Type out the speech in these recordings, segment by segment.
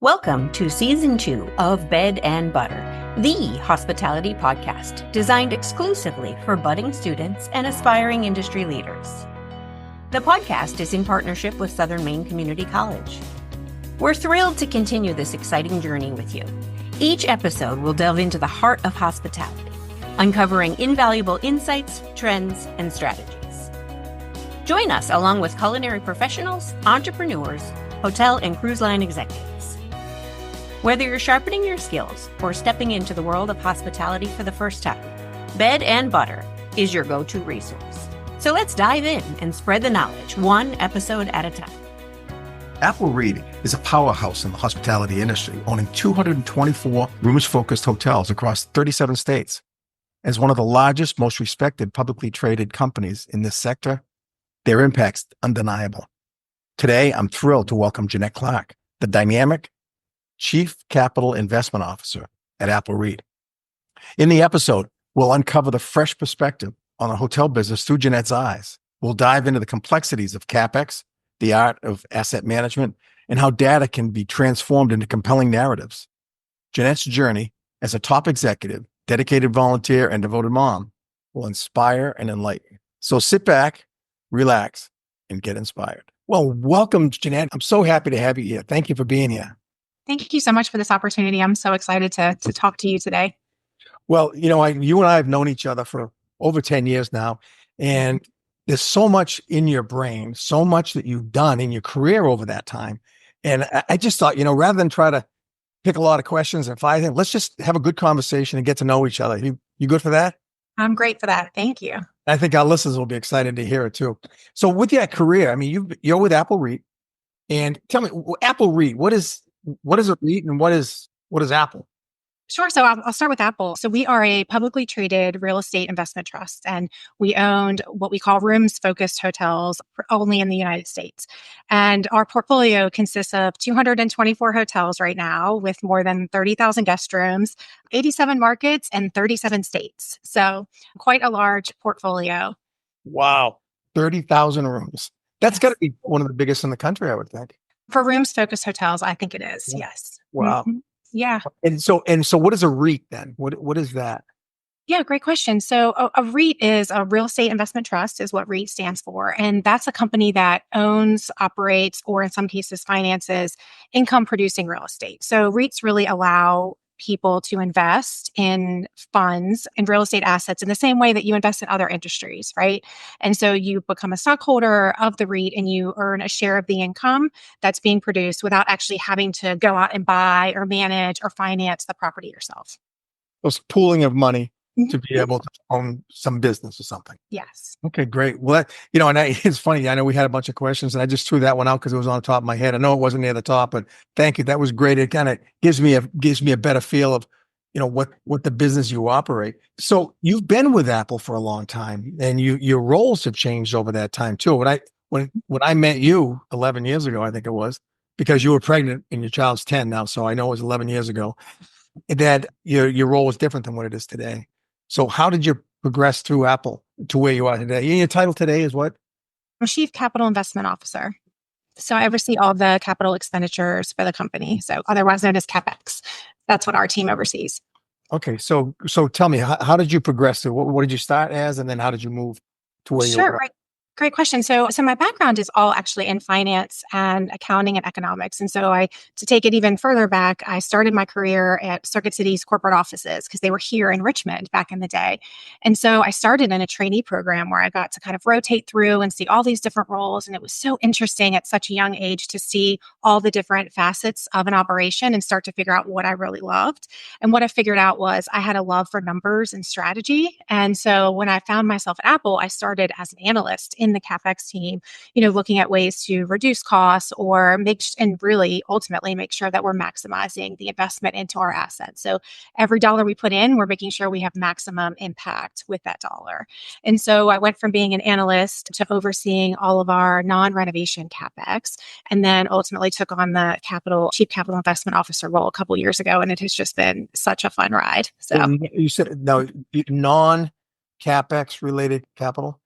Welcome to Season 2 of Bed and Butter, the hospitality podcast designed exclusively for budding students and aspiring industry leaders. The podcast is in partnership with Southern Maine Community College. We're thrilled to continue this exciting journey with you. Each episode will delve into the heart of hospitality, uncovering invaluable insights, trends, and strategies. Join us along with culinary professionals, entrepreneurs, hotel and cruise line executives. Whether you're sharpening your skills or stepping into the world of hospitality for the first time, Bed and Butter is your go-to resource. So let's dive in and spread the knowledge one episode at a time. Apple REIT is a powerhouse in the hospitality industry, owning 224 rooms-focused hotels across 37 states. As one of the largest, most respected publicly traded companies in this sector, their impact's undeniable. Today, I'm thrilled to welcome Jeanette Clark, the dynamic Chief Capital Investment Officer at Apple REIT. In the episode, we'll uncover the fresh perspective on the hotel business through Jeanette's eyes. We'll dive into the complexities of CapEx, the art of asset management, and how data can be transformed into compelling narratives. Jeanette's journey as a top executive, dedicated volunteer, and devoted mom will inspire and enlighten. So sit back, relax, and get inspired. Well, welcome, Jeanette. I'm so happy to have you here. Thank you for being here. Thank you so much for this opportunity. I'm so excited to talk to you today. Well, you and I have known each other for over 10 years now, and there's so much in your brain, so much that you've done in your career over that time. And I just thought, rather than try to pick a lot of questions and find them, let's just have a good conversation and get to know each other. You good for that? I'm great for that. Thank you. I think our listeners will be excited to hear it too. So with your career, you're with Apple REIT, and tell me, Apple REIT, what is a REIT and what is Apple? Sure. So I'll start with Apple. So we are a publicly traded real estate investment trust, and we owned what we call rooms-focused hotels only in the United States. And our portfolio consists of 224 hotels right now with more than 30,000 guest rooms, 87 markets, and 37 states. So quite a large portfolio. Wow. 30,000 rooms. That's got to be one of the biggest in the country, I would think. For rooms-focused hotels, I think it is. Yes. Wow. Mm-hmm. Yeah. And so what is a REIT then? What is that? Yeah, great question. So a REIT is a real estate investment trust is what REIT stands for. And that's a company that owns, operates, or in some cases finances income producing real estate. So REITs really allow people to invest in funds and real estate assets in the same way that you invest in other industries, right? And so you become a stockholder of the REIT and you earn a share of the income that's being produced without actually having to go out and buy or manage or finance the property yourself. It's pooling of money to be able to own some business or something. Yes. Okay, great. Well, it's funny. I know we had a bunch of questions and I just threw that one out because it was on the top of my head. I know it wasn't near the top, but thank you. That was great. It kind of gives me a better feel of, what the business you operate. So you've been with Apple for a long time and your roles have changed over that time too. When I met you 11 years ago, I think it was, because you were pregnant and your child's 10 now. So I know it was 11 years ago that your role was different than what it is today. So how did you progress through Apple to where you are today? Your title today is what? I'm Chief Capital Investment Officer. So I oversee all the capital expenditures for the company. So otherwise known as CapEx. That's what our team oversees. Okay. So tell me, how did you progress through? What did you start as? And then how did you move to where you are? Right. Great question. So my background is all actually in finance and accounting and economics. And so to take it even further back, I started my career at Circuit City's corporate offices because they were here in Richmond back in the day. And so I started in a trainee program where I got to kind of rotate through and see all these different roles. And it was so interesting at such a young age to see all the different facets of an operation and start to figure out what I really loved. And what I figured out was I had a love for numbers and strategy. And so when I found myself at Apple, I started as an analyst in the CapEx team, looking at ways to reduce costs or really ultimately make sure that we're maximizing the investment into our assets. So every dollar we put in, we're making sure we have maximum impact with that dollar. And so I went from being an analyst to overseeing all of our non-renovation CapEx, and then ultimately took on the Chief Capital Investment Officer role a couple of years ago. And it has just been such a fun ride. So you said no non-CapEx related capital?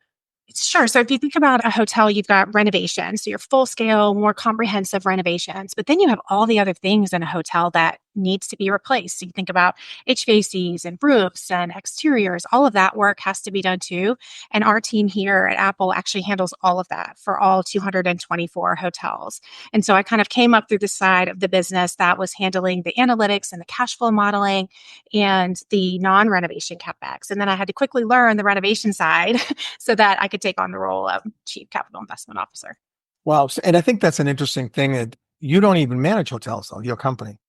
Sure. So if you think about a hotel, you've got renovations, so your full scale, more comprehensive renovations, but then you have all the other things in a hotel that needs to be replaced. So you think about HVACs and roofs and exteriors, all of that work has to be done too. And our team here at Apple actually handles all of that for all 224 hotels. And so I kind of came up through the side of the business that was handling the analytics and the cash flow modeling and the non-renovation CapEx. And then I had to quickly learn the renovation side so that I could take on the role of Chief Capital Investment Officer. Wow. And I think that's an interesting thing that you don't even manage hotels, though, your company.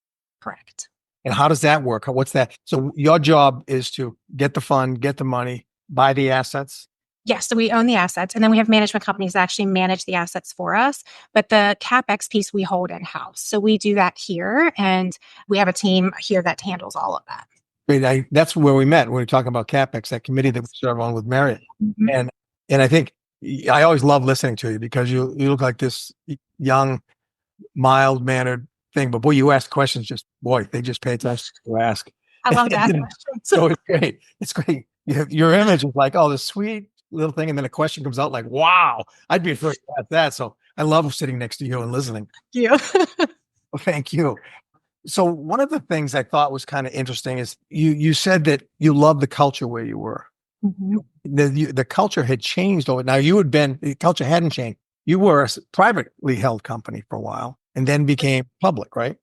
Correct. And how does that work? What's that? So your job is to get the fund, get the money, buy the assets. Yes, so we own the assets, and then we have management companies that actually manage the assets for us. But the CapEx piece we hold in-house. So we do that here, and we have a team here that handles all of that. Great. That's where we met when we were talking about CapEx, that committee that we serve on with Marriott. Mhm. And I think I always love listening to you because you look like this young, mild-mannered thing. But boy, you ask questions, they just pay attention to ask. I love to ask questions. So it's great. It's great. Your image is like, oh, this sweet little thing. And then a question comes out like, wow, I'd be afraid about that. So I love sitting next to you and listening. Thank you. Well, thank you. So one of the things I thought was kind of interesting is you said that you love the culture where you were. Mhm. The culture had changed over. Now the culture hadn't changed. You were a privately held company for a while and then became public, right?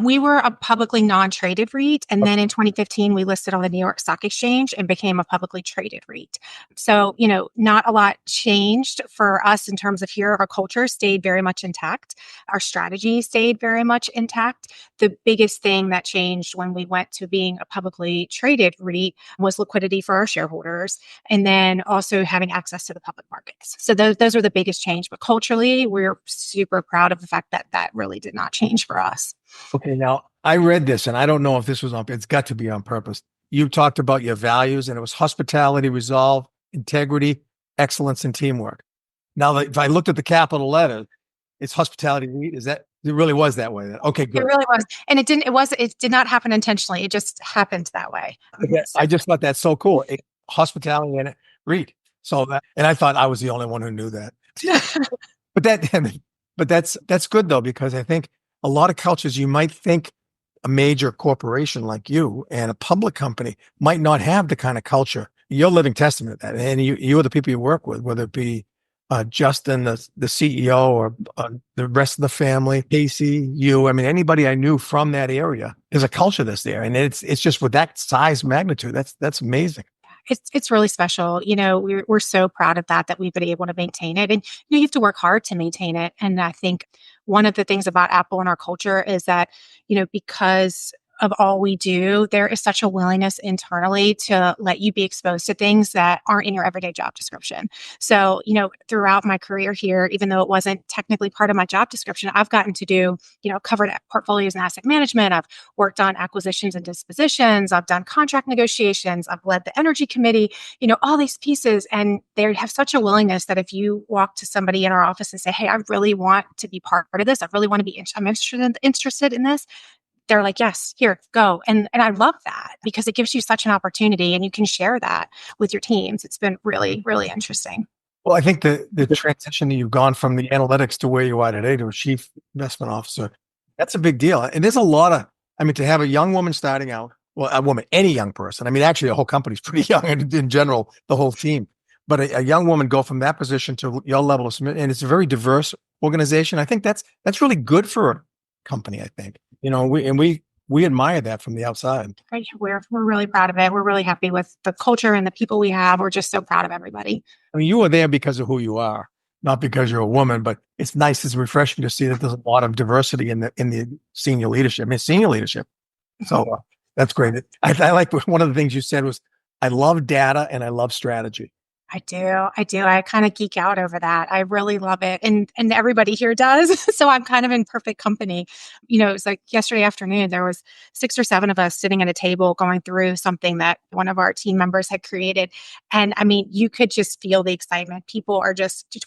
We were a publicly non-traded REIT. And then in 2015, we listed on the New York Stock Exchange and became a publicly traded REIT. So, not a lot changed for us in terms of here. Our culture stayed very much intact. Our strategy stayed very much intact. The biggest thing that changed when we went to being a publicly traded REIT was liquidity for our shareholders and then also having access to the public markets. So those are the biggest change. But culturally, we're super proud of the fact that that really did not change for us. Okay, now I read this and I don't know if this was it's got to be on purpose. You talked about your values and it was hospitality, resolve, integrity, excellence, and teamwork. Now, if I looked at the capital letter, it's hospitality REIT. It really was that way? Okay, good. It really was. And it did not happen intentionally. It just happened that way. Okay, I just thought that's so cool. Hospitality and REIT. And I thought I was the only one who knew that. But that's good though, because I think a lot of cultures, you might think a major corporation like you and a public company might not have the kind of culture. You're a living testament of that. And you are the people you work with, whether it be Justin, the CEO, or the rest of the family, Casey, you. I mean, anybody I knew from that area, there's a culture that's there. And it's just with that size magnitude, that's amazing. It's really special. We're so proud of that we've been able to maintain it. And you have to work hard to maintain it. And I think one of the things about Apple and our culture is that, because of all we do, there is such a willingness internally to let you be exposed to things that aren't in your everyday job description. So, throughout my career here, even though it wasn't technically part of my job description, I've gotten to do, covered portfolios and asset management. I've worked on acquisitions and dispositions. I've done contract negotiations. I've led the energy committee, all these pieces. And they have such a willingness that if you walk to somebody in our office and say, hey, I really want to be part of this. I really want to be, I'm interested in this. They're like, yes, here, go. And I love that because it gives you such an opportunity and you can share that with your teams. It's been really, really interesting. Well, I think the transition that you've gone from the analytics to where you are today to a chief investment officer, that's a big deal. And there's a lot of, to have a young woman starting out, well, a woman, any young person. Actually, the whole company's pretty young in general, the whole team. But a young woman go from that position to your level of submit, and it's a very diverse organization. I think that's really good for a company, I think. We admire that from the outside. Right. We're really proud of it. We're really happy with the culture and the people we have. We're just so proud of everybody. You are there because of who you are, not because you're a woman, but it's nice, it's refreshing to see that there's a lot of diversity in the senior leadership. Senior leadership. So that's great. I like one of the things you said was, I love data and I love strategy. I do. I kind of geek out over that. I really love it. And everybody here does. So I'm kind of in perfect company. It was like yesterday afternoon, there was 6 or 7 of us sitting at a table going through something that one of our team members had created. And you could just feel the excitement. People are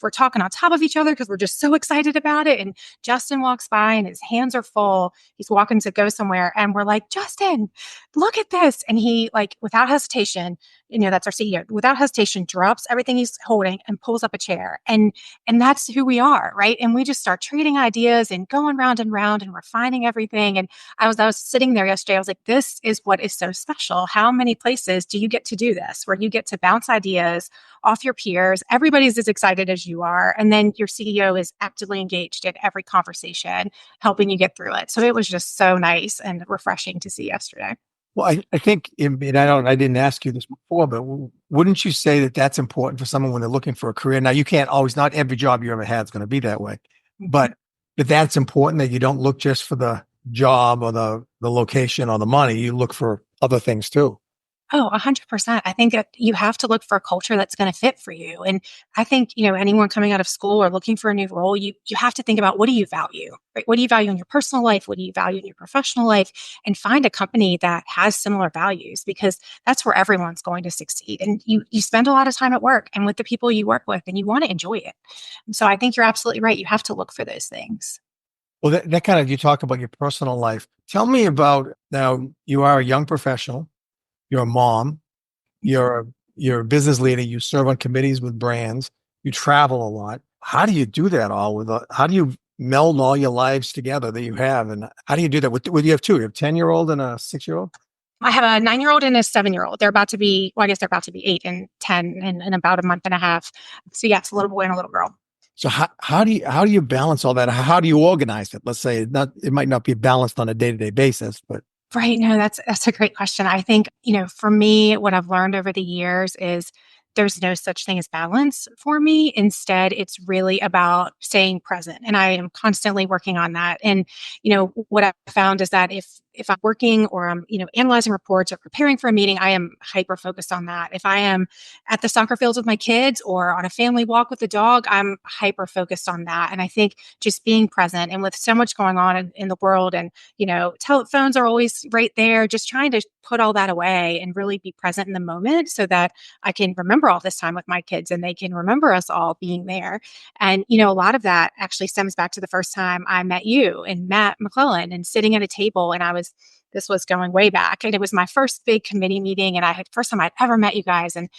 we're talking on top of each other because we're just so excited about it. And Justin walks by and his hands are full. He's walking to go somewhere. And we're like, Justin, look at this. And he, like, without hesitation, that's our CEO, without hesitation, drops everything he's holding and pulls up a chair. And that's who we are, right? And we just start trading ideas and going round and refining everything. And I was sitting there yesterday. I was like, this is what is so special. How many places do you get to do this, where you get to bounce ideas off your peers? Everybody's as excited as you are. And then your CEO is actively engaged in every conversation, helping you get through it. So it was just so nice and refreshing to see yesterday. Well, I think, and I didn't ask you this before, but wouldn't you say that that's important for someone when they're looking for a career? Now, you can't always, not every job you ever had is going to be that way, but that's important, that you don't look just for the job or the location or the money. You look for other things too. Oh, 100%. I think that you have to look for a culture that's going to fit for you. And I think, anyone coming out of school or looking for a new role, you have to think about, what do you value, right? What do you value in your personal life? What do you value in your professional life? And find a company that has similar values, because that's where everyone's going to succeed. And you spend a lot of time at work and with the people you work with, and you want to enjoy it. And so I think you're absolutely right. You have to look for those things. Well, that kind of, you talk about your personal life. Tell me about, now you are a young professional. You're a mom, you're a business leader, you serve on committees with brands, you travel a lot. How do you do that all how do you meld all your lives together that you have? And how do you do that? With you have two, you have a 10-year-old and a 6-year-old? I have a 9-year-old and a 7-year-old. They're about to be, I guess they're about to be 8 and 10 in about a month and a half. So yeah, it's a little boy and a little girl. So how do you balance all that? How do you organize it? Let's say it might not be balanced on a day-to-day basis, but. Right. No, that's a great question. I think, for me, what I've learned over the years is there's no such thing as balance for me. Instead, it's really about staying present. And I am constantly working on that. And, what I've found is that if I'm working or I'm, analyzing reports or preparing for a meeting, I am hyper focused on that. If I am at the soccer fields with my kids or on a family walk with the dog, I'm hyper focused on that. And I think just being present, and with so much going on in the world, and, telephones are always right there, just trying to put all that away and really be present in the moment, so that I can remember all this time with my kids and they can remember us all being there. And, a lot of that actually stems back to the first time I met you and Matt McClellan, and sitting at a table, and this was going way back, and it was my first big committee meeting, and first time I'd ever met you guys, and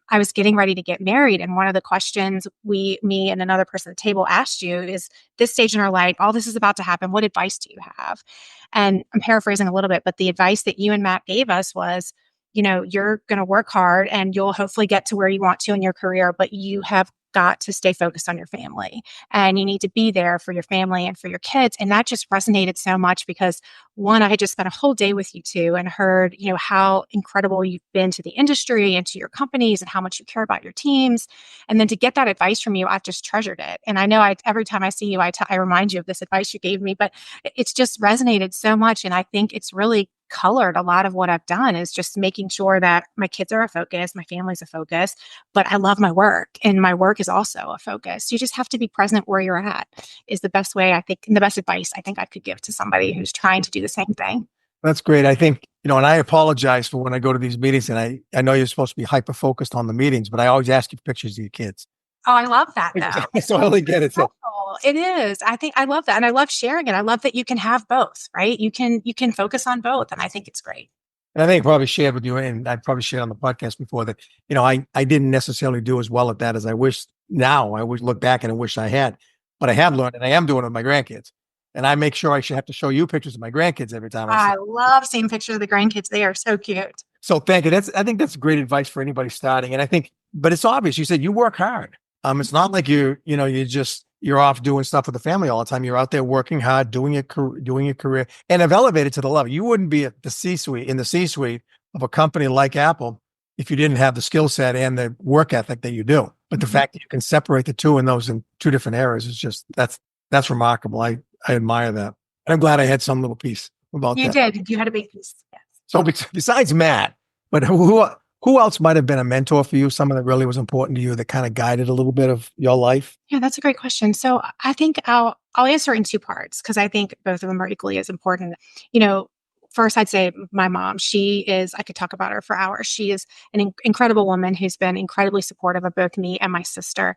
I was getting ready to get married. And one of the questions me and another person at the table asked you is, this stage in our life, all this is about to happen, what advice do you have? And I'm paraphrasing a little bit, but the advice that you and Matt gave us was, you're going to work hard and you'll hopefully get to where you want to in your career, but you have got to stay focused on your family, and you need to be there for your family and for your kids. And that just resonated so much, because one, I had just spent a whole day with you two and heard, how incredible you've been to the industry and to your companies and how much you care about your teams. And then to get that advice from you, I've just treasured it. And I know every time I see you, I remind you of this advice you gave me, but it's just resonated so much. And I think it's really colored a lot of what I've done, is just making sure that my kids are a focus, my family's a focus, but I love my work, and my work is also a focus. You just have to be present where you're at, is the best way, I think, and the best advice I think I could give to somebody who's trying to do the same thing. That's great. I think, and I apologize for when I go to these meetings, and I know you're supposed to be hyper focused on the meetings, but I always ask you pictures of your kids. Oh, I love that though. So I only get it. It is. I think I love that. And I love sharing it. I love that you can have both, right? You can focus on both. And I think it's great. And I think I probably shared with you, and I probably shared on the podcast before, that, I didn't necessarily do as well at that as I wish now. I would look back and I wish I had, but I have learned, and I am doing it with my grandkids. And I make sure I should have to show you pictures of my grandkids every time. I love seeing pictures of the grandkids. They are so cute. So thank you. I think that's great advice for anybody starting. And I think, but it's obvious. You said you work hard. It's not like you're off doing stuff with the family all the time. You're out there working hard, doing your career, and have elevated to the level. You wouldn't be at the C-suite of a company like Apple if you didn't have the skill set and the work ethic that you do. But the fact that you can separate the two in two different areas is just, that's remarkable. I admire that. And I'm glad I had some little piece about that. You did. You had a big piece. Yes. So besides Matt, but who else might have been a mentor for you? Someone that really was important to you that kind of guided a little bit of your life? Yeah, that's a great question. So I think I'll answer in two parts, because I think both of them are equally as important. First, I'd say my mom. I could talk about her for hours. She is an incredible woman who's been incredibly supportive of both me and my sister.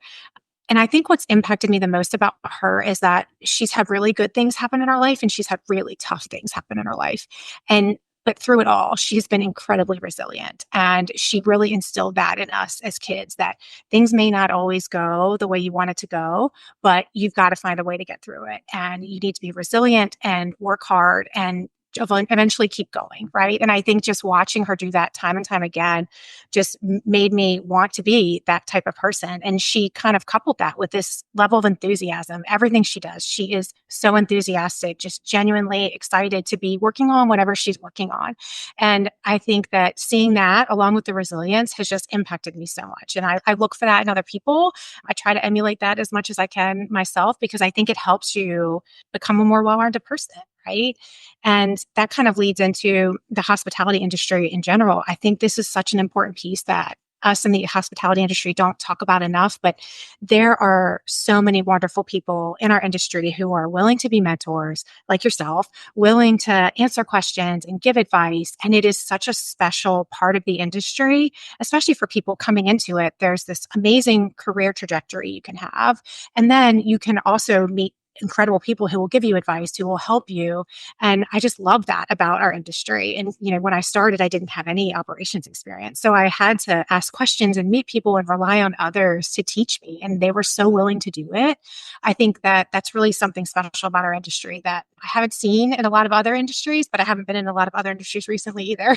And I think what's impacted me the most about her is that she's had really good things happen in her life, and she's had really tough things happen in her life. And But through it all, she's been incredibly resilient. And she really instilled that in us as kids, that things may not always go the way you want it to go, but you've got to find a way to get through it. And you need to be resilient and work hard and eventually keep going. Right. And I think just watching her do that time and time again just made me want to be that type of person. And she kind of coupled that with this level of enthusiasm. Everything she does, she is so enthusiastic, just genuinely excited to be working on whatever she's working on. And I think that seeing that along with the resilience has just impacted me so much. And I look for that in other people. I try to emulate that as much as I can myself, because I think it helps you become a more well-rounded person. Right. And that kind of leads into the hospitality industry in general. I think this is such an important piece that us in the hospitality industry don't talk about enough, but there are so many wonderful people in our industry who are willing to be mentors like yourself, willing to answer questions and give advice. And it is such a special part of the industry, especially for people coming into it. There's this amazing career trajectory you can have. And then you can also meet incredible people who will give you advice, who will help you. And I just love that about our industry. And, when I started, I didn't have any operations experience. So I had to ask questions and meet people and rely on others to teach me. And they were so willing to do it. I think that that's really something special about our industry that I haven't seen in a lot of other industries, but I haven't been in a lot of other industries recently either.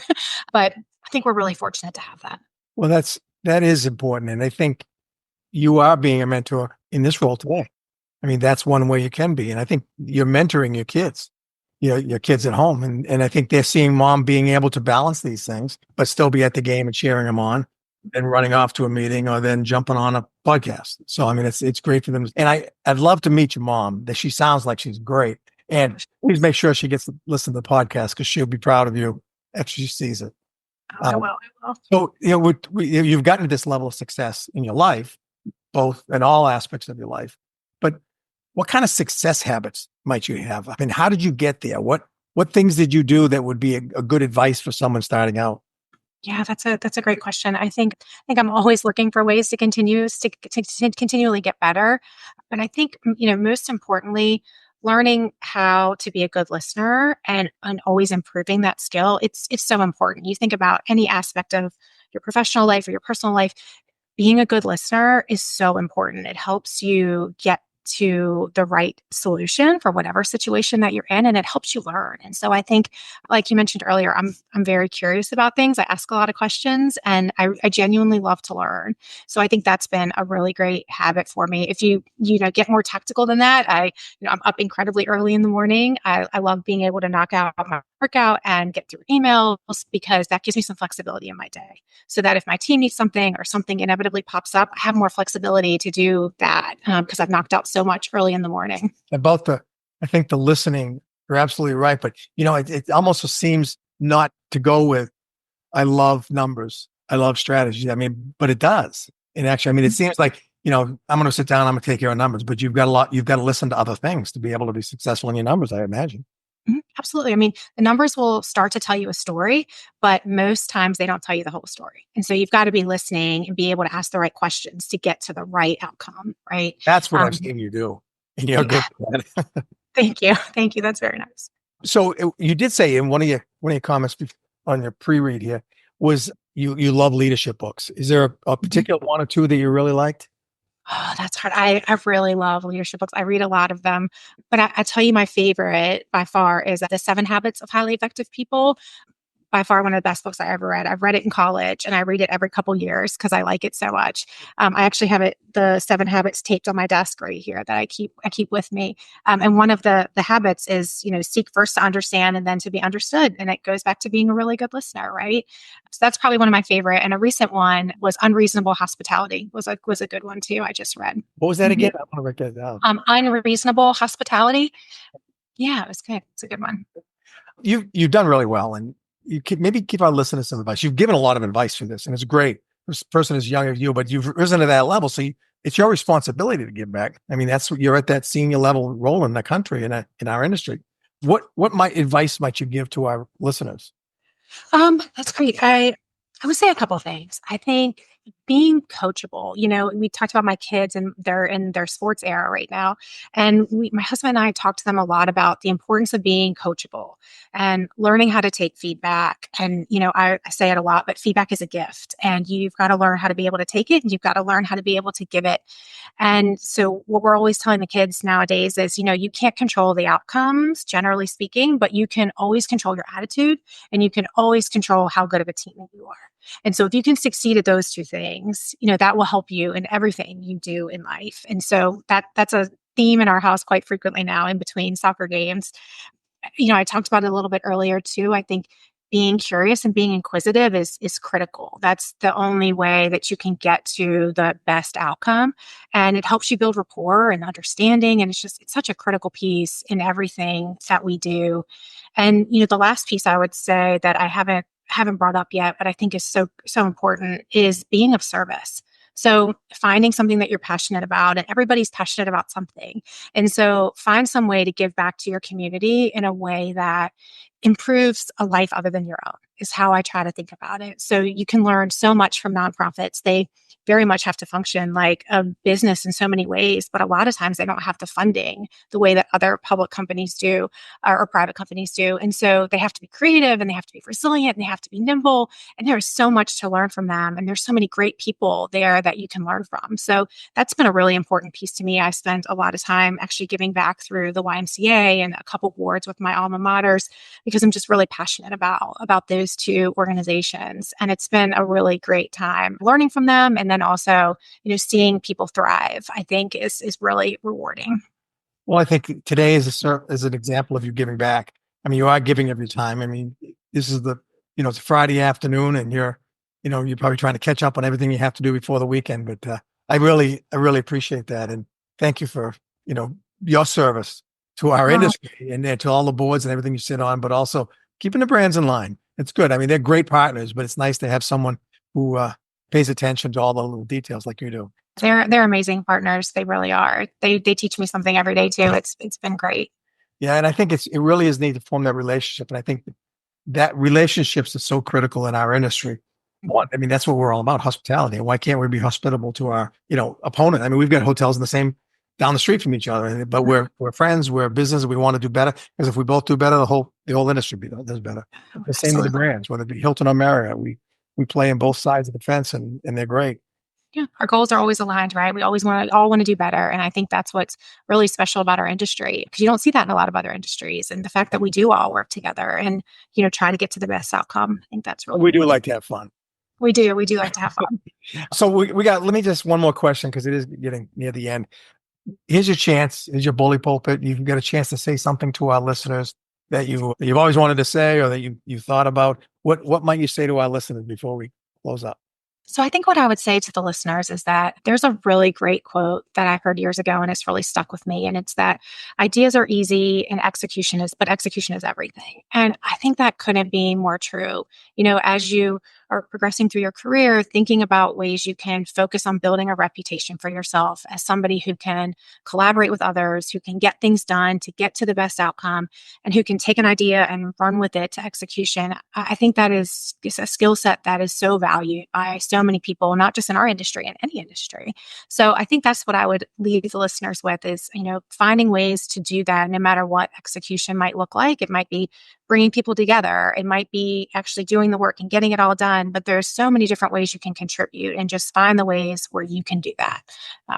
But I think we're really fortunate to have that. Well, that is important. And I think you are being a mentor in this role today. I mean, that's one way you can be. And I think you're mentoring your kids, your kids at home. And I think they're seeing mom being able to balance these things, but still be at the game and cheering them on and running off to a meeting or then jumping on a podcast. So, I mean, it's great for them. And I'd love to meet your mom. That she sounds like she's great. And please make sure she gets to listen to the podcast, because she'll be proud of you after she sees it. I will. So, you've gotten to this level of success in your life, both in all aspects of your life. But what kind of success habits might you have? I mean, how did you get there? What things did you do that would be a good advice for someone starting out? Yeah, that's a great question. I think I'm always looking for ways to continually get better. But I think, most importantly, learning how to be a good listener and always improving that skill. It's so important. You think about any aspect of your professional life or your personal life, being a good listener is so important. It helps you get to the right solution for whatever situation that you're in, and it helps you learn. And so I think, like you mentioned earlier, I'm very curious about things. I ask a lot of questions, and I genuinely love to learn. So I think that's been a really great habit for me. If you get more tactical than that, I'm up incredibly early in the morning. I love being able to knock out my workout and get through emails, because that gives me some flexibility in my day, so that if my team needs something or something inevitably pops up, I have more flexibility to do that, because I've knocked out so much early in the morning. I think the listening, you're absolutely right. But, it almost seems not to go with, I love numbers, I love strategy. I mean, but it does. And actually, I mean, it seems like, I'm going to sit down, I'm going to take care of numbers, but you've got to listen to other things to be able to be successful in your numbers, I imagine. Absolutely. I mean, the numbers will start to tell you a story, but most times they don't tell you the whole story. And so you've got to be listening and be able to ask the right questions to get to the right outcome, right? That's what I've seen you do. And you're good at that. Thank you. Thank you. That's very nice. So you did say in one of your comments on your pre-read here was you love leadership books. Is there a particular one or two that you really liked? Oh, that's hard. I really love leadership books. I read a lot of them, but I tell you my favorite by far is The 7 Habits of Highly Effective People. By far one of the best books I ever read. I've read it in college, and I read it every couple years because I like it so much. I actually have the 7 habits taped on my desk right here that I keep with me. And one of the habits is, seek first to understand and then to be understood. And it goes back to being a really good listener, right? So that's probably one of my favorite. And a recent one was Unreasonable Hospitality was a good one too. I just read. What was that again? I want to write that down. Unreasonable Hospitality. Yeah, it was good. It's a good one. You've done really well, and you could maybe give our listeners some advice. You've given a lot of advice for this, and it's great. This person is younger than you, but you've risen to that level. So it's your responsibility to give back. I mean, that's what you're at, that senior level role in the country and in our industry. What advice might you give to our listeners? That's great. I would say a couple of things. I think, being coachable. We talked about my kids and they're in their sports era right now. And my husband and I talked to them a lot about the importance of being coachable and learning how to take feedback. And, I say it a lot, but feedback is a gift and you've got to learn how to be able to take it and you've got to learn how to be able to give it. And so what we're always telling the kids nowadays is, you can't control the outcomes, generally speaking, but you can always control your attitude and you can always control how good of a teammate you are. And so if you can succeed at those two things, that will help you in everything you do in life. And so that's a theme in our house quite frequently now in between soccer games. I talked about it a little bit earlier too. I think being curious and being inquisitive is critical. That's the only way that you can get to the best outcome. And it helps you build rapport and understanding. And it's such a critical piece in everything that we do. And, the last piece I would say that I haven't brought up yet, but I think is so important is being of service. So finding something that you're passionate about, and everybody's passionate about something. And so find some way to give back to your community in a way that improves a life other than your own is how I try to think about it. So you can learn so much from nonprofits. They very much have to function like a business in so many ways, but a lot of times they don't have the funding the way that other public companies do or private companies do. And so they have to be creative and they have to be resilient and they have to be nimble. And there's so much to learn from them. And there's so many great people there that you can learn from. So that's been a really important piece to me. I spent a lot of time actually giving back through the YMCA and a couple boards with my alma maters because I'm just really passionate about those two organizations. And it's been a really great time learning from them. And then also, seeing people thrive, I think is really rewarding. Well, I think today is an example of you giving back. I mean, you are giving of your time. I mean, this is it's a Friday afternoon and you're probably trying to catch up on everything you have to do before the weekend. But I really appreciate that. And thank you for, your service to our industry and to all the boards and everything you sit on, but also keeping the brands in line. It's good. I mean, they're great partners, but it's nice to have someone who pays attention to all the little details like you do. They're amazing partners. They really are. They teach me something every day too. It's been great. Yeah. And I think it really is neat to form that relationship. And I think that relationships are so critical in our industry. I mean, that's what we're all about, hospitality. Why can't we be hospitable to our, opponent? I mean, we've got hotels in down the street from each other, but we're friends, we're business, we want to do better. Because if we both do better, the whole industry does better. The same with the brands, whether it be Hilton or Marriott, we play in both sides of the fence and they're great. Yeah, our goals are always aligned, right? We always all want to do better. And I think that's what's really special about our industry because you don't see that in a lot of other industries. And the fact that we do all work together and, try to get to the best outcome, I think that's really We do like to have fun. We do like to have fun. So let me just one more question because it is getting near the end. Here's your chance. Here's your bully pulpit. You've got a chance to say something to our listeners that you've always wanted to say or that you thought about. What might you say to our listeners before we close up? So I think what I would say to the listeners is that there's a really great quote that I heard years ago and it's really stuck with me. And it's that ideas are easy and execution is everything. And I think that couldn't be more true. As you are progressing through your career, thinking about ways you can focus on building a reputation for yourself as somebody who can collaborate with others, who can get things done to get to the best outcome, and who can take an idea and run with it to execution. I think that is a skill set that is so valued by so many people, not just in our industry, in any industry. So I think that's what I would leave the listeners with is, finding ways to do that no matter what execution might look like. It might be bringing people together. It might be actually doing the work and getting it all done. But there's so many different ways you can contribute and just find the ways where you can do that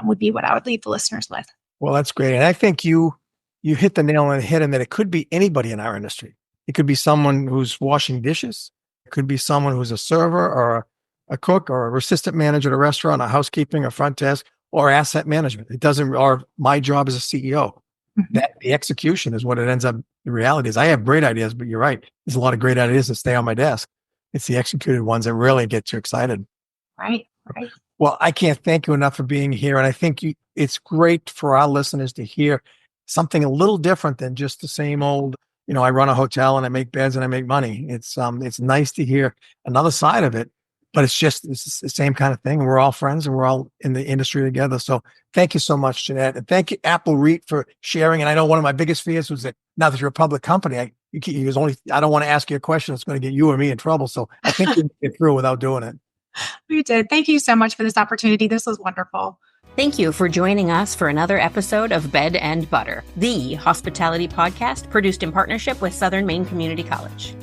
would be what I would leave the listeners with. Well, that's great. And I think you hit the nail on the head in that it could be anybody in our industry. It could be someone who's washing dishes. It could be someone who's a server or a cook or a assistant manager at a restaurant, or housekeeping or front desk or asset management. Or my job as a CEO. Mm-hmm. That the execution is what it ends up. The reality is I have great ideas, but you're right. There's a lot of great ideas that stay on my desk. It's the executed ones that really get you excited. Right. Well, I can't thank you enough for being here. And I think it's great for our listeners to hear something a little different than just the same old, I run a hotel and I make beds and I make money. It's nice to hear another side of it, but it's the same kind of thing. And we're all friends and we're all in the industry together. So thank you so much, Jeanette. And thank you, Apple REIT, for sharing. And I know one of my biggest fears was that now that you're a public company, I don't want to ask you a question that's going to get you or me in trouble. So I think you can get through without doing it. We did. Thank you so much for this opportunity. This was wonderful. Thank you for joining us for another episode of Bed and Butter, the hospitality podcast produced in partnership with Southern Maine Community College.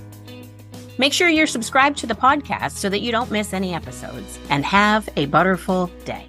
Make sure you're subscribed to the podcast so that you don't miss any episodes, and have a butterful day.